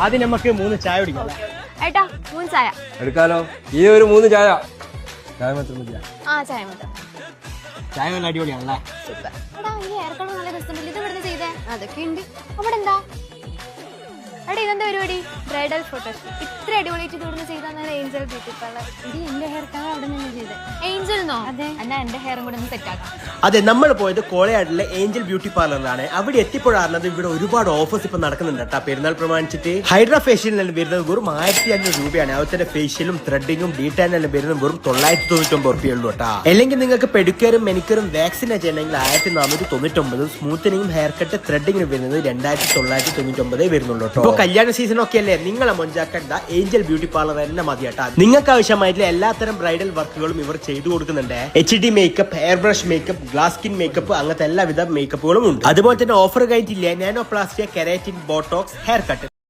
ആദ്യം നമുക്ക് 3 ചായ കുടിക്കാം. ഏട്ടാ 3 ചായ എടുക്കാലോ. ഈ ഒരു 3 ചായ. ചായ മാത്രം മതിയാ? ചായ മാത്രം. ചായ നല്ല അടിപൊളിയാണല്ലേ? സൂപ്പർ. എടാ ഈ ഹെയർ കളർ നല്ല രസമുണ്ടല്ലോ. ഇത് ഇവിടുന്ന് ചെയ്തേ? അതൊക്കെ ഉണ്ട്. അവിടെ എന്താ? എടാ ഇതെന്താ പരിപാടി? Bridal photoshoot. ഇത്ര അടിപൊളിയായിട്ട് ഇവിടുന്ന് ചെയ്താൽ ഏഞ്ചൽ ബ്യൂട്ടി പാർലർ. ഇത് എന്റെ ഹെയർ കളർ അവിടെ നിന്ന് ചെയ്തേ. ഏഞ്ചൽന്നോ? അതെ. എന്നാ എന്റെ ഹെയറും കൂടെ ഒന്ന് സെറ്റ് ആക്കാം. അതെ, നമ്മൾ പോയത് കോളയാടിലെ ഏഞ്ചൽ ബ്യൂട്ടി പാർലറിലാണ്. അവിടെ എത്തിയപ്പോഴാണത് ഇവിടെ ഒരുപാട് ഓഫേഴ്സ് ഇപ്പൊ നടക്കുന്നുണ്ട് കേട്ടോ. പെരുന്നാൾ പ്രമാണിച്ചിട്ട് ഹൈഡ്രാ ഫേഷ്യലിനെല്ലാം വരുന്നത് വെറും 1500 രൂപയാണ്. അതുപോലെ ഫേഷ്യലും ത്രെഡിങ്ങും ഡീറ്റൈനെല്ലാം വരുന്നത് വെറും 999 രൂപയുള്ളൂ കേട്ടോ. അല്ലെങ്കിൽ നിങ്ങൾക്ക് പെഡിക്യൂറും മെനിക്യൂറും വാക്സിനെ ചെയ്യണമെങ്കിൽ 1499, സ്മൂത്തനിങ്ങും ഹെയർ കട്ട് ത്രെഡിങ്ങിനും വരുന്നത് 2999 വരുന്നുള്ളൂ കേട്ടോ. കല്യാണ സീസൺ ഒക്കെ അല്ലേ, നിങ്ങളെ മൊഞ്ചാക്കേണ്ട ഏഞ്ചൽ ബ്യൂട്ടി പാർലർ തന്നെ മതി കേട്ടോ. നിങ്ങൾക്ക് ആവശ്യമായിട്ടുള്ള എല്ലാത്തരം ബ്രൈഡൽ വർക്കുകളും ഇവർ ചെയ്തു കൊടുക്കുന്നുണ്ട്. HD makeup, hair brush makeup, glass skin makeup, അങ്ങനത്തെ എല്ലാവിധ മേക്കപ്പുകളും ഉണ്ട്. അതുപോലെ തന്നെ ഓഫർ കഴിഞ്ഞിട്ടില്ല nanoplastia, keratin, Botox, hair cut